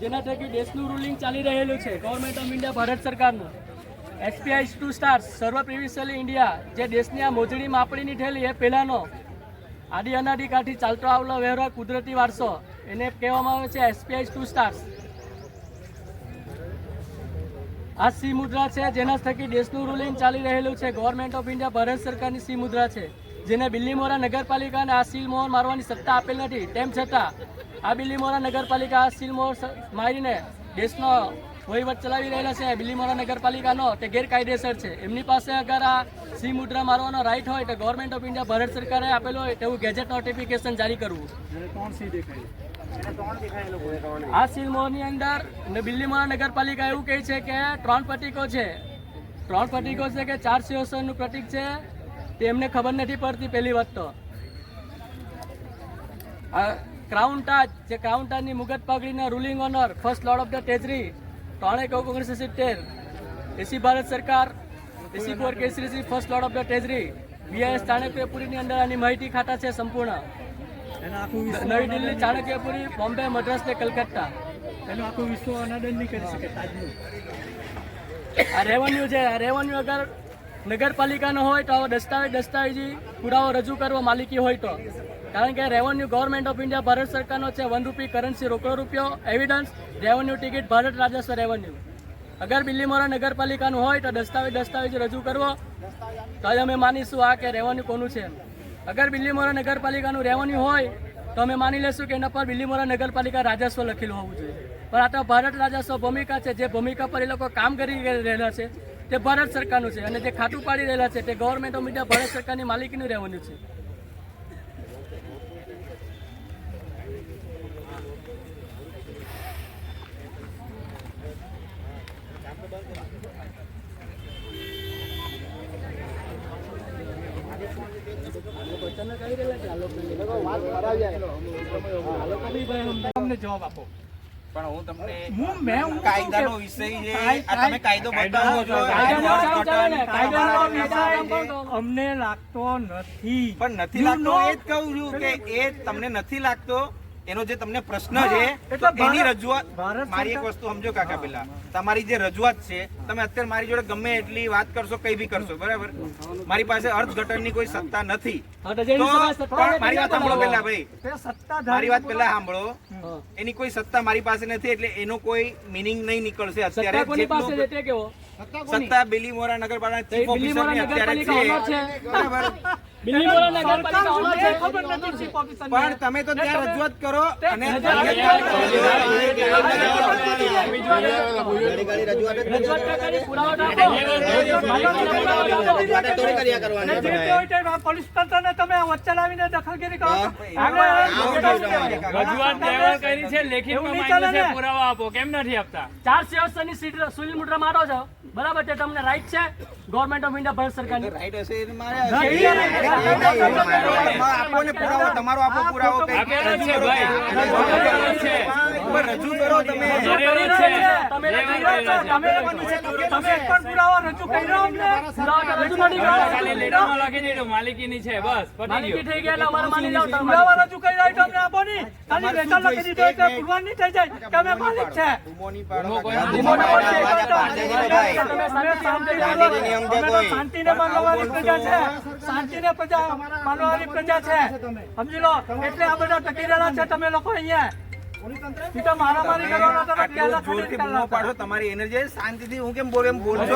જેના થકી દેશનું રૂલિંગ ચાલી રહેલું છે ગવર્મેન્ટ ઓફ ઇન્ડિયા ભારત સરકારનું એસપીઆઈ 2 સ્ટાર્સ સર્વ પ્રિવિશિયલી ઇન્ડિયા જે દેશની આ મોજડી માપણીની ઠેલી એ પહેલાંનો આદિ અનાદિકાળથી ચાલતો આવેલો વ્યવહાર કુદરતી વારસો એને કહેવામાં આવે છે એસપીઆઈ 2 સ્ટાર્સ। આ સી મુદ્રા છે જેના થકી દેશનું રૂલિંગ ચાલી રહેલું છે ગવર્મેન્ટ ઓફ ઇન્ડિયા ભારત સરકારની સી મુદ્રા છે જેને બિલીમોરા નગરપાલિકાને આ સીલ મોહર મારવાની સત્તા આપેલ નથી। તેમ છતાં આ બિલીમોરા નગરપાલિકા આ સીલ મોહર મારીને દેશનો વહીવટ ચલાવી રહેલા છે। બિલીમોરા નગરપાલિકાનો તે ગેરકાયદેસર છે। એમની પાસે અગર આ સી મુદ્રા મારવાનો રાઇટ હોય તો ગવર્મેન્ટ ઓફ ઇન્ડિયા ભારત સરકારે આપેલો હોય તેવું ગેજેટ નોટિફિકેશન જારી કરવું। આ સીલ મોહરની અંદર બિલીમોરા નગરપાલિકા એવું કહે છે કે 3 પ્રતીકો છે 3 પ્રતીકો છે કે 4 સિંહાસનનું પ્રતીક છે તે એમને ખબર નથી પડતી। પહેલી વાત તો ક્રાઉન તાજ જે ક્રાઉન તાજની મુગટ પાઘડીના ruling owner first lord of the treasury 3/1970 એસી ભારત સરકાર એસી કોર કેસરી first lord of the treasury BIS ચાણક્યપુરીની અંદર આની માહિતી ખાતા છે સંપૂર્ણ। નવી દિલ્હી, ચાણક્યપુરી, બોમ્બે, મદ્રાસ ને કલકત્તા એનું આખું વિશ્વ અનાદન નહીં કરી શકે તાજનું। આ રેવન્યુ છે। આ રેવન્યુ અગર નગરપાલિકાનો હોય તો દસ્તાવેજી પુરાવો રજૂ કરવો માલિકી હોય તો, કારણ કે revenue government of India Bharat સરકારનો છે। 1 રૂપી કરન્સી રોકડો રૂપિયો એવિડન્સ રેવન્યુ ટિકિટ ભારત રાજસ્વ રેવન્યુ। અગર બિલીમોરા નગરપાલિકાનું હોય તો દસ્તાવેજ રજૂ કરવો તો અમે માનીશું આ કે રેવન્યુ કોનું છે। અગર બિલીમોરા નગરપાલિકાનું રેવન્યુ હોય તો અમે માની લેશું કે એના પર બિલીમોરા નગરપાલિકા રાજસ્વ લખેલું હોવું જોઈએ, પણ આ તો ભારત રાજસ્વ ભૂમિકા છે। જે ભૂમિકા પર એ લોકો કામ કરી રહેલા છે તે ભારત સરકારનું છે અને જે ખાતું પાડી રહેલા છે તે ગવર્મેન્ટ ઓફ ઇન્ડિયા ભારત સરકારની માલિકીનું રેવન્યુ છે। જવાબ આપો પણ હું તમને કાયદાનો વિષય છે તમે કાયદો બતાવો છો। અમને લાગતો નથી પણ નથી લાગતો એ જ કહું છું કે એ તમને નથી લાગતો એનો જે તમને પ્રશ્ન છે એની રજૂઆત મારી એક વસ્તુ સમજો કાકા, પેલા તમારી જે રજૂઆત છે તમે અત્યારે મારી જોડે ગમે એટલી વાત કરશો કઈ બી કરશો બરાબર, મારી પાસે અર્થઘટનની કોઈ સત્તા નથી તો મારી વાત સાંભળો પેલા ભાઈ, મારી વાત પેલા સાંભળો, એની કોઈ સત્તા મારી પાસે નથી એટલે એનો કોઈ મિનિંગ નહીં નીકળશે અત્યારે। સત્તા બિલીમોરા નગરપાલિકા ચીફ ઓફિસરની અત્યારે છે બરાબર, પણ તમે તો ત્યાં રજૂઆત કરો અને પોલીસ તંત્રને તમે વચ્ચે લાવીને દખલગીરી કરો। રજૂઆત કરી છે, લેખિતમાં પુરાવા આપો, કેમ નથી આપતા? 4 સિંહાસનની સુલ મુદ્રા મારો છો બરાબર, તે તમને રાઈટ છે ગવર્મેન્ટ ઓફ ઇન્ડિયા ભારત સરકારની રાઈટ હશે આપો ને પુરાવો તમારો આપો પુરાવો રજૂ કરો તમે માલિકીની છે બસ માલિકી થઈ ગયા અમારે માની જાવ પુરાવા રજૂ કરી રહ્યો તમને આપો ની ખાલી વેચાણ લખી દીધો એટલે પુરવાર નહીં થઈ જાય કે અમે માલિક છે। શાંતિને માનવાની પ્રજા છે, શાંતિને પ્રજા માનવાની પ્રજા છે સમજી લો, એટલે આ બધા ટકી રહેલા છે તમે લોકો અહીંયા મારામારી કરવાનો તમારી એનર્જી શાંતિથી હું કેમ બોલું એમ બોલજો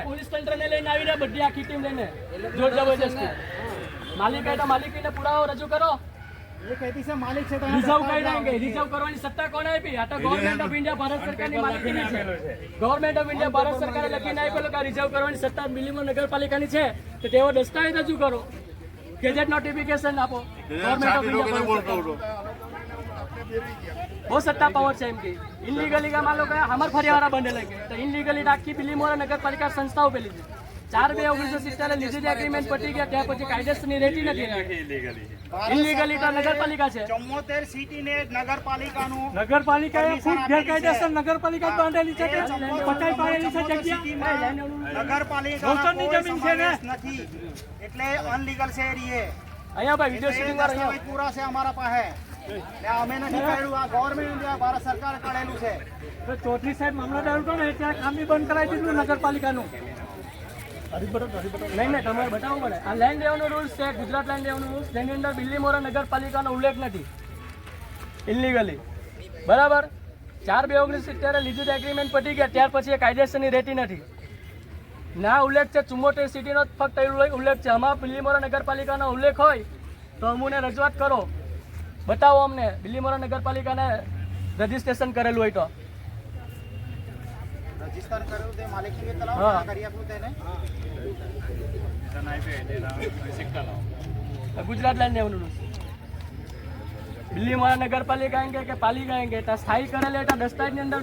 પોલીસ તંત્રને લઈને આવી રહ્યા બધી આખી ટીમ લઈને જોર જબરજસ્તી માલિકીને પુરાવો રજૂ કરો। રિઝર્વ કરી દેંગે, રિઝર્વ કરવાની સત્તા કોને આપી? આ તો ગવર્મેન્ટ ઓફ ઇન્ડિયા ભારત સરકારની માલિકીની છે। ગવર્મેન્ટ ઓફ ઇન્ડિયા ભારત સરકારે લખીને આપેલું કે રિઝર્વ કરવાની સત્તા બિલીમોરા નગરપાલિકાની છે તો તેઓ દસ્તાવેજ રજૂ કરો, ગેજેટ નોટિફિકેશન આપો। ગવર્મેન્ટ ઓફ ઇન્ડિયા બહુ સત્તા પાવર છે એમ કે ઇનલીગલી કા માનો કે હમાર ફરિયાવાળા બને લગે તો ઇનલીગલી આખી બિલીમોરા નગરપાલિકા સંસ્થાઓ પેલી છે 4/2/1970 લીધેલી એગ્રીમેન્ટ પતી ગયા ત્યાર પછી કાયદેસરની રહેતી નથી. ઇલીગલી તો નગરપાલિકા છે. 74 સિટીને નગરપાલિકાનું નગરપાલિકાએ ખુદ ગેરકાયદેસર નગરપાલિકા બાંધેલી છે કે પટાઈ પાડેલી છે જગ્યા નગરપાલિકાની જમીન છે ને નથી એટલે અનલીગલ છે એ અહીંયા ભાઈ વિડીયો શૂટિંગ વાળો દસ્તાવેજ પૂરા છે અમારા પાસે ને અમે નથી કાઢ્યું આ ગવર્મેન્ટ ભારત સરકારે કાઢેલું છે તો ચૌધરી સાહેબ મામલતદાર હતો ને ત્યાં કામ બી બંધ કરાવી દીધું નગરપાલિકાનું. નહીં તમારે બતાવવું પડે. આ લેન્ડ રેવન્યુ રૂલ્સ છે, ગુજરાત લેન્ડ રેવન્યુ રૂલ્સ, જેની અંદર બિલ્લીમોરા નગરપાલિકાનો ઉલ્લેખ નથી ઇલીગલી. બરાબર. 4/2/1970 લીધેલી એગ્રીમેન્ટ પતી ગયા ત્યાર પછી એ કાયદેસરની રહેતી નથી. ના ઉલ્લેખ છે 74 સિટીનો ફક્ત ઉલ્લેખ છે. આમાં બિલ્લીમોરા નગરપાલિકાનો ઉલ્લેખ હોય તો અમને રજૂઆત કરો, બતાવો અમને બિલ્લીમોરા નગરપાલિકાને રજીસ્ટ્રેશન કરેલું હોય તો. રજીસ્ટર કર્યું તે માલિકી તલાવ હા. કરી આપ્યું તેને Gujarat land revenue rules Billimora नगरपालिका आएंगे के पालिका आएंगे तो स्थायी करेले एटा दस्तावेज ની અંદર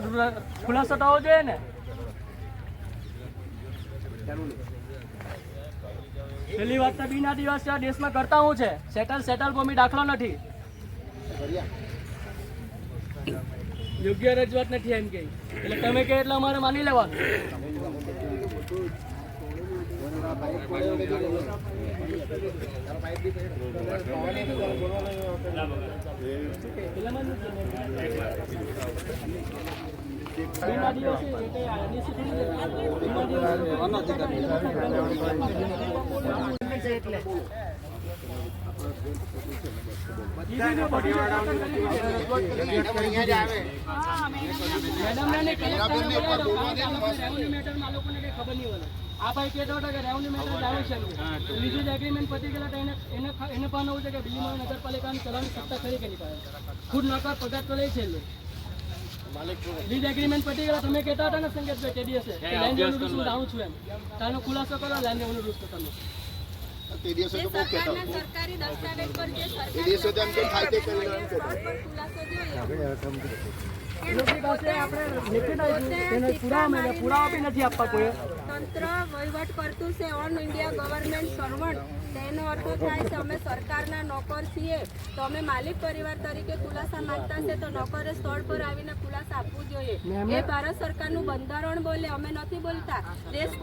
ખુલાસો થવો જોઈએ ને. પેલી વાત તો બિન આદિવાસી આ દેશમાં કરતા હું છે સેટલ ભૂમિ દાખલો નથી, યોગ્ય રજૂઆત નથી એમ કે એટલે તમે કે એટલે અમારે માની લેવાનું. આ ભાઈ કહેતો હતો કે રેવન્યુ મેટર આવે છે લીધેલી એગ્રીમેન્ટ પતી ગયેલા તો એને પણ એવું છે કે બિલ્લીમોરા નગરપાલિકાની ચલાવવાની સત્તા ખરી કે નહીં પાડે ખુદ નકર પગાર તો લે છે લીડ એગ્રીમેન્ટ પતી ગયેલા તમે કહેતા હતા ને સંકેતભાઈ તે દિવસે લેન્ડ રેવન્યુ રૂલ્સ હું જાણું છું એમ તાનો ખુલાસો કરો લેન્ડ રેવન્યુ રૂલ્સ તો તમે તે દિવસે તો બહુ કહેતા હતા. સરકારી દસ્તાવેજ પર જે તે દિવસે તો એમ કેમ થાય તે કરી લેવાનું કહેતા. ખુલાસો જોઈએ એ લોકો પાસે આપણે લેખિત આપ્યું તેનો પુરાવા બી નથી આપવા કોઈ. તંત્ર વહીવટ કરતું છે ઓન ઇન્ડિયા ગવર્મેન્ટ સર્વન્ટ તેનો અર્થ થાય છે અમે સરકારના નોકર છીએ તો અમે માલિક પરિવાર તરીકે ખુલાસા માંગતા છે તો નોકરે સ્થળ પર આવીને ખુલાસા આપવું જોઈએ. એ ભારત સરકારનું બંધારણ બોલે, અમે નથી બોલતા. દેશ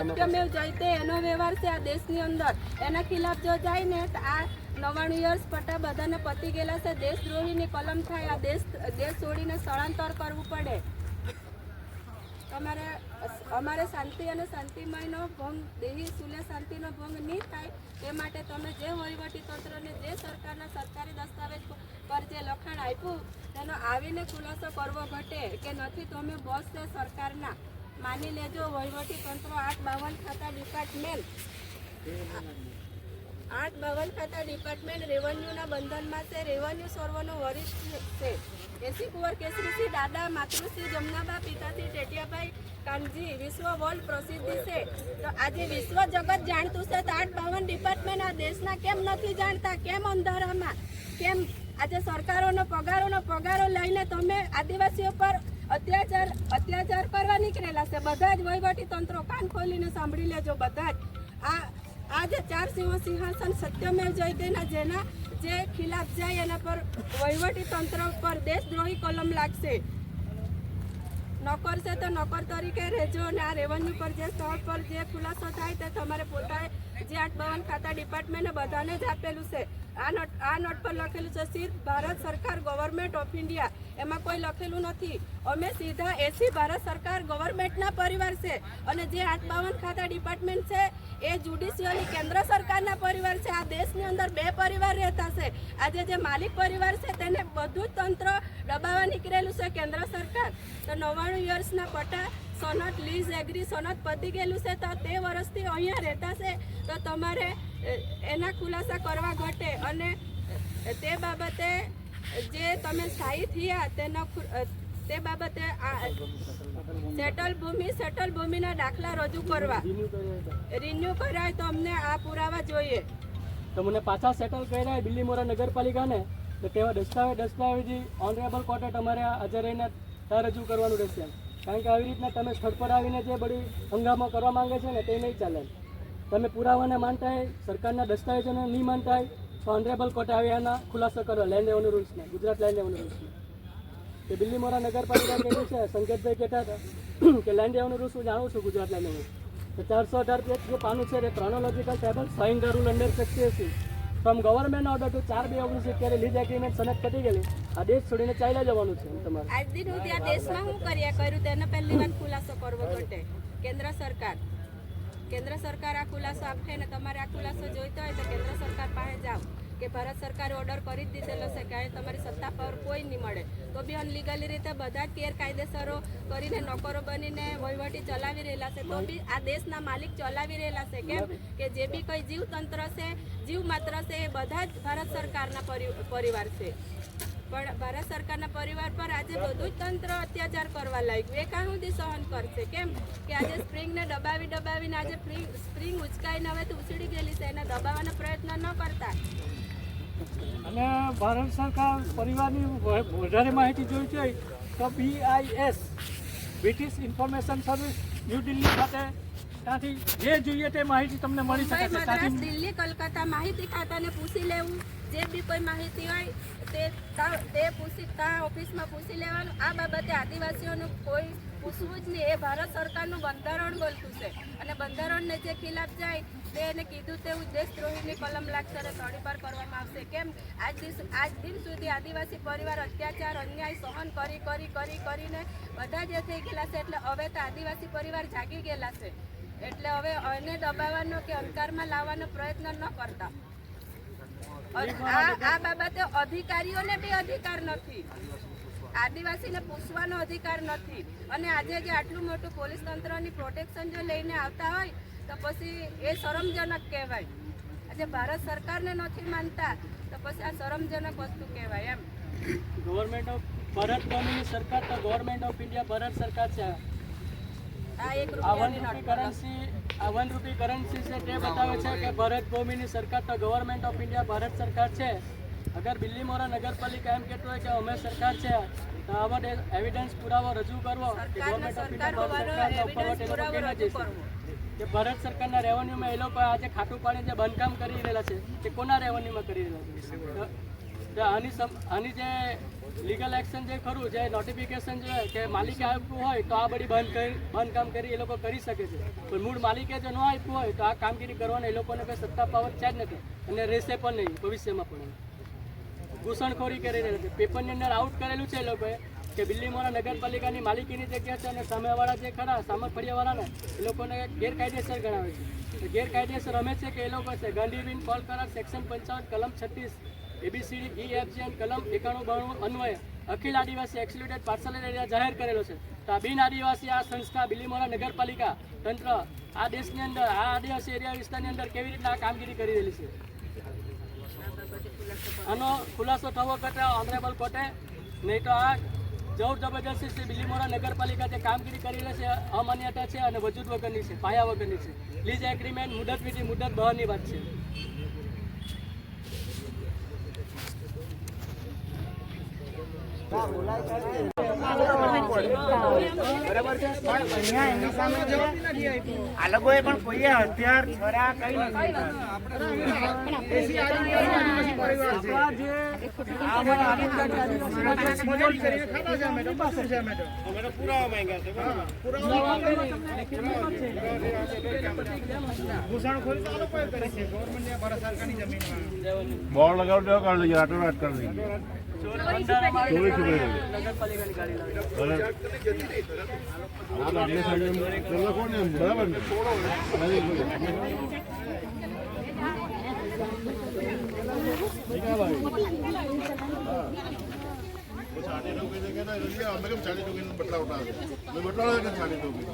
સત્યમેવ જયતે એનો વ્યવહાર છે આ દેશની અંદર. એના ખિલાફ જો જાય ને તો આ 99 યર્સ પટ્ટા બધાને પતી ગયેલા છે. દેશદ્રોહીની કલમ થાય. આ દેશ છોડીને સ્થળાંતર કરવું પડે. અમારે શાંતિ અને શાંતિમયનો ભંગ, દેહી સુલે શાંતિનો ભંગ નહીં થાય તે માટે તમે જે વહીવટી તંત્રને જે સરકારના સરકારી દસ્તાવેજ પર જે લખાણ આપ્યું તેનો આવીને ખુલાસો કરવો ઘટે કે નથી. તો અમે બોસ છે સરકારના, માની લેજો. વહીવટી તંત્ર 852 ખાતા ડિપાર્ટમેન્ટ રેવન્યુના બંધનમાં છે. રેવન્યુ સર્વનો વરિષ્ઠ છે. એસી કુંવર કેસરીસિંહ દાદા, માતૃશ્રી જમનાબા, પિતાશ્રી ટેટિયાભાઈ કાનજી વિશ્વ વર્લ્ડ પ્રસિદ્ધ છે. તો આજે વિશ્વ જગત જાણતું છે તો 852 ડિપાર્ટમેન્ટ આ દેશના કેમ નથી જાણતા? કેમ અંધારામાં? કેમ આજે સરકારોનો પગારો લઈને તમે આદિવાસીઓ પર અત્યાચાર કરવા નીકળેલા છે? બધા જ વહીવટી તંત્રો કાન ખોલીને સાંભળી લેજો. બધા જ આ જે 4 સિંહાસન સત્યમેવ જયતેના જેના જે ખિલાફ જાય એના પર વહીવટી તંત્ર પર દેશદ્રોહી કલમ લાગશે. નોકર છે તો નોકર તરીકે રહેજો. અને આ રેવન્યુ પર જે સ્થળ પર જે ખુલાસો થાય તે તમારે પોતાએ જે 852 ખાતા ડિપાર્ટમેન્ટને બધાને જ આપેલું છે. આ નોટ પર લખેલું છે સિર્ફ ભારત સરકાર ગવર્મેન્ટ ઓફ ઇન્ડિયા, એમાં કોઈ લખેલું નથી. અમે સીધા એસી ભારત સરકાર ગવર્મેન્ટના પરિવાર છે. અને જે 852 ખાતા ડિપાર્ટમેન્ટ છે એ જ્યુડિશિયલી કેન્દ્ર સરકારના પરિવાર છે. આ દેશની અંદર 2 પરિવાર રહેતા છે. આજે જે માલિક પરિવાર છે તેને બધું જ તંત્ર દબાવવા નીકળેલું છે કેન્દ્ર સરકાર. તો 99 યર્સના પટ્ટા સનદ લીઝ એગ્રી સનદ પતી ગયેલું છે તો તે વર્ષથી અહીંયા રહેતા છે તો તમારે એના ખુલાસા કરવા ઘટે. અને તે બાબતે જે તમે સ્થાયી થયા તે બાબતે સેટલ ભૂમિના દાખલા રજૂ કરવા. રિન્યુ કરાય તો અમને આ પુરાવા જોઈએ. તમને પાછા સેટલ કર્યા બિલ્લીમોરા નગરપાલિકાને તો તેવા દસ્તાવેજી ઓનરેબલ કોર્ટે તમારે હાજર રહીને ત્યાં રજૂ કરવાનું રહેશે. કારણ કે આવી રીતના તમે સ્થળ પર આવીને જે બધી હંગામો કરવા માંગે છે ને તે નહીં ચાલે. તમે પુરાવાને માનતા હોય, સરકારના દસ્તાવેજોને નહીં માનતા હોય તો ઓનરેબલ કોર્ટે આવ્યાના ખુલાસો કરો લેન્ડ રેવન્યુ રૂલ્સને, ગુજરાત લેન્ડ રેવન્યુ રૂલ્સને. કે બિલીમોરા નગરપાલિકા કહેતું છે, સંકેતભાઈ કહેતા હતા કે લેન્ડ રેવન્યુ રૂલ્સ હું જાણું છું, ગુજરાત લેન્ડ રેવન્યુ. તો 418 પેજ જે પાનું છે તે chronological table sewing the rule under section 80 from government order to 4/2/19 ત્યારે લીઝ એગ્રીમેન્ટ સનદ પતી ગયેલી. આ દેશ છોડીને ચાલ્યા જવાનું છે તમારે. આજ દિન હું ત્યાં દેશમાં હું કર્યું તેનો પહેલી વાર ખુલાસો કરવો ઘટે. કેન્દ્ર સરકાર આ ખુલાસો આપે ને તમારે આ ખુલાસો જોઈતો હોય તો કેન્દ્ર સરકાર પાસે જાઓ કે ભારત સરકારે ઓર્ડર કરી જ દીધેલો છે કે તમારી સત્તા પર કોઈ નહીં મળે તો બી અનલીગલી રીતે બધા જ ગેરકાયદેસરો કરીને નોકરો બનીને વહીવટી ચલાવી રહેલા છે. તો બી આ દેશના માલિક ચલાવી રહેલા છે. કેમ કે જે બી કોઈ જીવતંત્ર છે, જીવ માત્ર છે, એ બધા જ ભારત સરકારના પરિવાર છે. પણ ભારત સરકારના પરિવાર પર આજે બધું જ તંત્ર અત્યાચાર કરવા લાગ્યું. એ કાં સુધી સહન કરશે? કેમ કે આજે સ્પ્રિંગને દબાવીને આજે સ્પ્રિંગ ઉચકાઈને હવે તો ઉછળી ગયેલી છે, એને દબાવવાનો પ્રયત્ન ન કરતા. અને ભારત સરકાર પરિવારની વધારે માહિતી જોઈ છે તો BIS British information service new Delhi ખાતે ત્યાંથી જે જોઈએ તે માહિતી તમને મળી શકે છે. મદ્રાસ, ત્યાંથી દિલ્હી, કલકત્તા માહિતી ખાતાને પૂછી લેવું. જે બી કોઈ માહિતી હોય તે પૂછી ત્યાં ઓફિસમાં પૂછી લેવાનું. આ બાબતે આદિવાસીઓનું કોઈ પૂછવું જ નહીં. એ ભારત સરકારનું બંધારણ બોલતું છે અને બંધારણને જે ખિલાફ જાય તે એને કીધું તેવું દેશદ્રોહીની કલમ લાગશે અને તડીપાર કરવામાં આવશે. કેમ આજ દિન સુધી આદિવાસી પરિવાર અત્યાચાર, અન્યાય સહન કરીને બધા જ થઈ ગયેલા છે. એટલે હવે તો આદિવાસી પરિવાર જાગી ગયેલા છે. એટલે હવે એને દબાવવાનો કે અંકારમાં લાવવાનો પ્રયત્ન ન કરતા. આ બાબતે અધિકારીઓને બી અધિકાર નથી, આદિવાસીને પૂછવાનો અધિકાર નથી. અને આજે જે આટલું મોટું પોલીસ તંત્રની પ્રોટેક્શન જો લઈને આવતા હોય તો પછી એ શરમજનક કહેવાય. આજે ભારત સરકારને નથી માનતા તો પછી આ શરમજનક વસ્તુ કહેવાય. એમ ગવર્મેન્ટ ઓફ ભારત કોમની સરકાર તો ગવર્મેન્ટ ઓફ ઇન્ડિયા ભારત સરકાર છે. આ એક આ રૂપિયાની ₹1 કરન્સી છે તે બતાવે છે કે ભારત ભૂમિની સરકાર તો ગવર્મેન્ટ ઓફ ઇન્ડિયા ભારત સરકાર છે. અગર બિલીમોરા નગરપાલિકા એમ કહેતું હોય કે અમે સરકાર છે તો આવો એવિડન્સ પુરાવો રજૂ કરવો કે ગવર્મેન્ટ ઓફ ઇન્ડિયા ભારત સરકારનો ઉપરવટ એ લોકો કેના જઈ શકે કે ભારત સરકારના રેવન્યુમાં એ લોકો આજે ખાતું પાણી જે બાંધકામ કરી રહેલા છે તે કોના રેવન્યુમાં કરી રહેલા છે. આની જે લીગલ એક્શન જે ખરું જે નોટિફિકેશન છે કે માલિકે આપ્યું હોય તો આ બધી બાંધકામ કરી એ લોકો કરી શકે છે. પણ મૂળ માલિકે જો ન આપ્યું હોય તો આ કામગીરી કરવાનો એ લોકોને કોઈ સત્તા પાવર છે જ નથી અને રહેશે પણ નહીં ભવિષ્યમાં પણ. ઘૂસણખોરી કરી રહ્યા છે. પેપરની અંદર આઉટ કરેલું છે એ લોકોએ કે બિલીમોરા નગરપાલિકાની માલિકીની જગ્યા છે અને સામેવાળા જે ખરા સામખડિયાવાળાને એ લોકોને ગેરકાયદેસર ગણાવે છે. ગેરકાયદેસર અમે છે કે એ લોકો છે ગાંધીબીન કોલ કરાર સેક્શન 55 કલમ 36 ABCD EFG અને કલમ 91-92 અન્વયે અખિલ આદિવાસી એક્સક્લુડેડ પાર્સલ એરિયા જાહેર કરેલો છે. તો આ બિન આદિવાસી આ સંસ્થા બિલીમોરા નગરપાલિકા તંત્ર આ દેશની અંદર આ આદિવાસી એરિયા વિસ્તારની અંદર કેવી રીતના આ કામગીરી કરી રહેલી છે આનો ખુલાસો થવો કરતા ઓનરેબલ કોર્ટે. નહીં તો આ જબર જબરજસ્તી બિલીમોરા નગરપાલિકા જે કામગીરી કરી રહી છે અમાન્યતા છે અને વજૂદ વગરની છે, પાયા વગરની છે. લીઝ એગ્રીમેન્ટ મુદત વિધિ મુદત બહારની વાત છે. આ લોકોએ પણ કોઈએ હથિયાર છરા કઈ નથી. ઘૂસણખોરી તો આ લોકોએ કરી છે ગવર્મેન્ટ ભારત સરકારની જમીનમાં. બોર્ડ લગાવ દો कर लीजिए ऑटो राइट कर दीजिए નગરપાલિકાની ગાડી લાવી आप अगले साइड में चलो कौन है बराबर में ठीक है भाई साढ़े 9 बजे के ना रलिया हमें कम 4:30 बजे बटला उठा मैं बटला लगा 4:30 बजे